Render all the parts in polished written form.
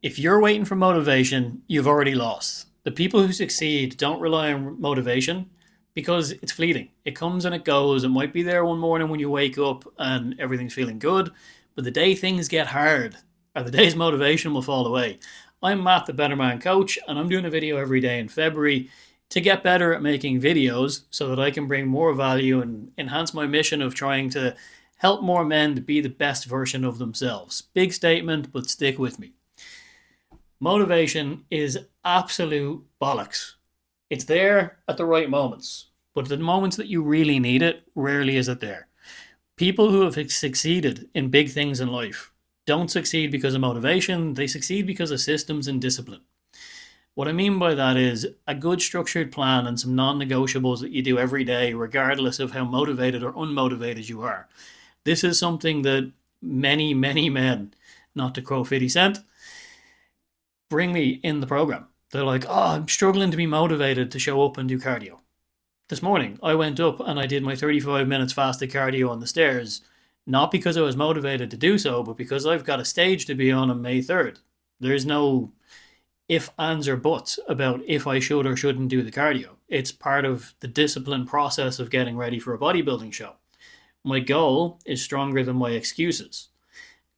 If you're waiting for motivation, you've already lost. The people who succeed don't rely on motivation because it's fleeting. It comes and it goes. It might be there one morning when you wake up and everything's feeling good, but the day things get hard, or the day's motivation will fall away. I'm Matt, the Better Man Coach, and I'm doing a video every day in February to get better at making videos so that I can bring more value and enhance my mission of trying to help more men to be the best version of themselves. Big statement, but stick with me. Motivation is absolute bollocks. It's there at the right moments, but the moments that you really need it, rarely is it there. People who have succeeded in big things in life don't succeed because of motivation, they succeed because of systems and discipline. What I mean by that is a good structured plan and some non negotiables that you do every day, regardless of how motivated or unmotivated you are. This is something that many men, not to quote 50 Cent, bring me in the program. They're like, oh, I'm struggling to be motivated to show up and do cardio. This morning, I went up and I did my 35 minutes fasted cardio on the stairs, not because I was motivated to do so, but because I've got a stage to be on May 3rd. There's no if, ands, or buts about if I should or shouldn't do the cardio. It's part of the discipline process of getting ready for a bodybuilding show. My goal is stronger than my excuses.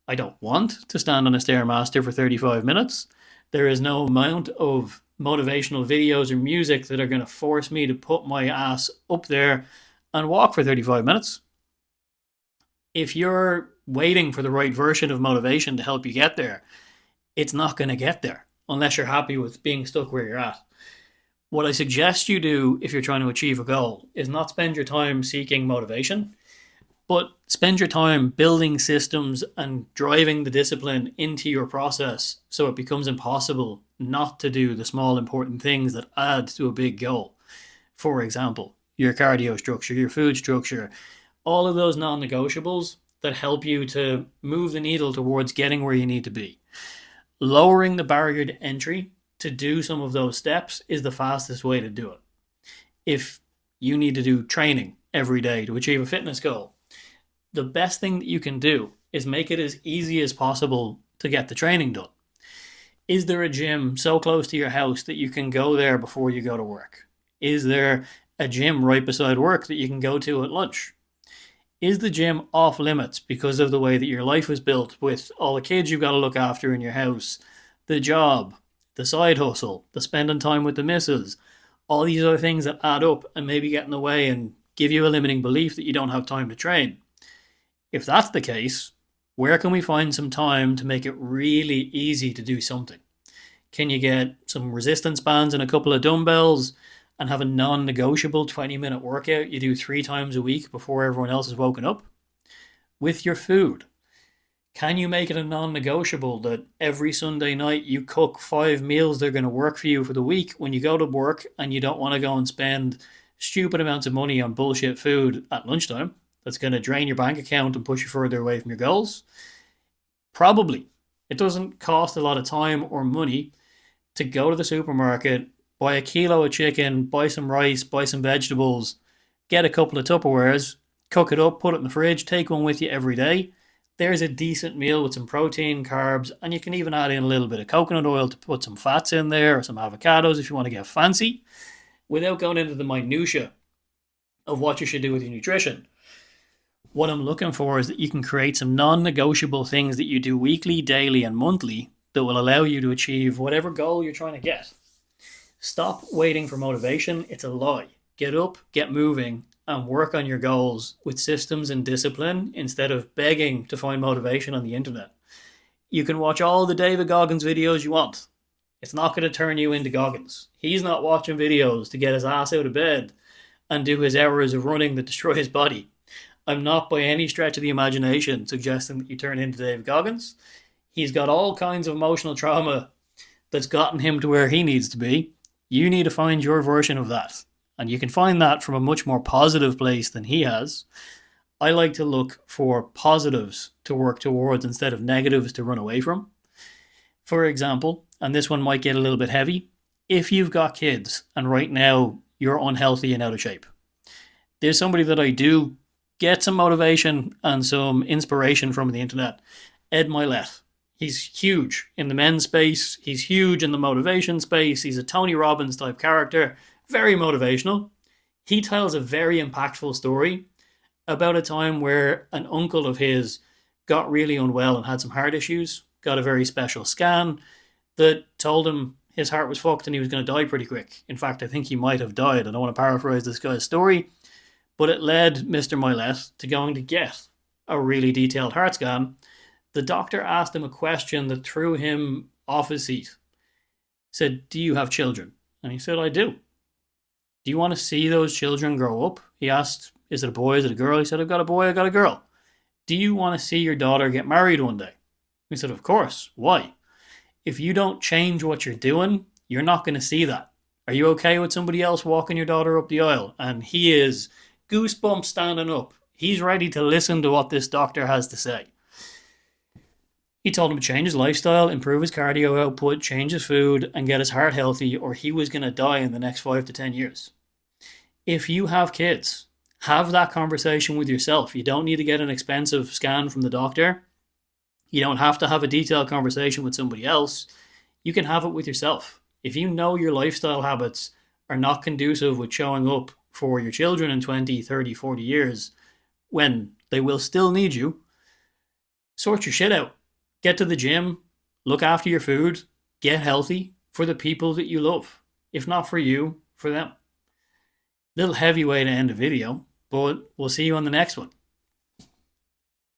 I don't want to stand on a Stairmaster for 35 minutes. There is no amount of motivational videos or music that are going to force me to put my ass up there and walk for 35 minutes. If you're waiting for the right version of motivation to help you get there, it's not going to get there unless you're happy with being stuck where you're at. What I suggest you do if you're trying to achieve a goal is not spend your time seeking motivation, but spend your time building systems and driving the discipline into your process so it becomes impossible not to do the small important things that add to a big goal. For example, your cardio structure, your food structure, all of those non-negotiables that help you to move the needle towards getting where you need to be. Lowering the barrier to entry to do some of those steps is the fastest way to do it. If you need to do training every day to achieve a fitness goal, the best thing that you can do is make it as easy as possible to get the training done. Is there a gym so close to your house that you can go there before you go to work? Is there a gym right beside work that you can go to at lunch? Is the gym off limits because of the way that your life is built with all the kids you've got to look after in your house, the job, the side hustle, the spending time with the missus, all these other things that add up and maybe get in the way and give you a limiting belief that you don't have time to train? If that's the case, where can we find some time to make it really easy to do something? Can you get some resistance bands and a couple of dumbbells and have a non-negotiable 20-minute workout you do 3 times a week before everyone else is woken up? With your food, can you make it a non-negotiable that every Sunday night you cook 5 meals that are going to work for you for the week when you go to work and you don't want to go and spend stupid amounts of money on bullshit food at lunchtime that's going to drain your bank account and push you further away from your goals? Probably. It doesn't cost a lot of time or money to go to the supermarket, buy a kilo of chicken, buy some rice, buy some vegetables, get a couple of Tupperwares, cook it up, put it in the fridge, take one with you every day. There's a decent meal with some protein, carbs, and you can even add in a little bit of coconut oil to put some fats in there or some avocados if you want to get fancy, without going into the minutiae of what you should do with your nutrition. What I'm looking for is that you can create some non-negotiable things that you do weekly, daily, and monthly that will allow you to achieve whatever goal you're trying to get. Stop waiting for motivation. It's a lie. Get up, get moving, and work on your goals with systems and discipline instead of begging to find motivation on the internet. You can watch all the David Goggins videos you want. It's not going to turn you into Goggins. He's not watching videos to get his ass out of bed and do his hours of running that destroy his body. I'm not by any stretch of the imagination suggesting that you turn into David Goggins. He's got all kinds of emotional trauma that's gotten him to where he needs to be. You need to find your version of that. And you can find that from a much more positive place than he has. I like to look for positives to work towards instead of negatives to run away from. For example, and this one might get a little bit heavy, if you've got kids and right now you're unhealthy and out of shape, there's somebody that I do get some motivation and some inspiration from the internet, Ed Milet. He's huge in the men's space. He's huge in the motivation space. He's a Tony Robbins type character, very motivational. He tells a very impactful story about a time where an uncle of his got really unwell and had some heart issues, got a very special scan that told him his heart was fucked and he was going to die pretty quick. In fact, I think he might have died. I don't want to paraphrase this guy's story, but it led Mr. Milet to going to get a really detailed heart scan. The doctor asked him a question that threw him off his seat. He said, "Do you have children?" And he said, "I do." "Do you want to see those children grow up?" He asked, "Is it a boy? Is it a girl?" He said, "I've got a boy, I've got a girl." "Do you want to see your daughter get married one day?" He said, "Of course. Why?" "If you don't change what you're doing, you're not going to see that. Are you okay with somebody else walking your daughter up the aisle?" And he is goosebumps standing up. He's ready to listen to what this doctor has to say. He told him to change his lifestyle, improve his cardio output, change his food, and get his heart healthy, or he was going to die in the next 5 to 10 years. If you have kids, have that conversation with yourself. You don't need to get an expensive scan from the doctor. You don't have to have a detailed conversation with somebody else. You can have it with yourself. If you know your lifestyle habits are not conducive with showing up for your children in 20, 30, 40 years, when they will still need you, sort your shit out. Get to the gym, look after your food, get healthy for the people that you love. If not for you, for them. Little heavyweight to end the video, but we'll see you on the next one.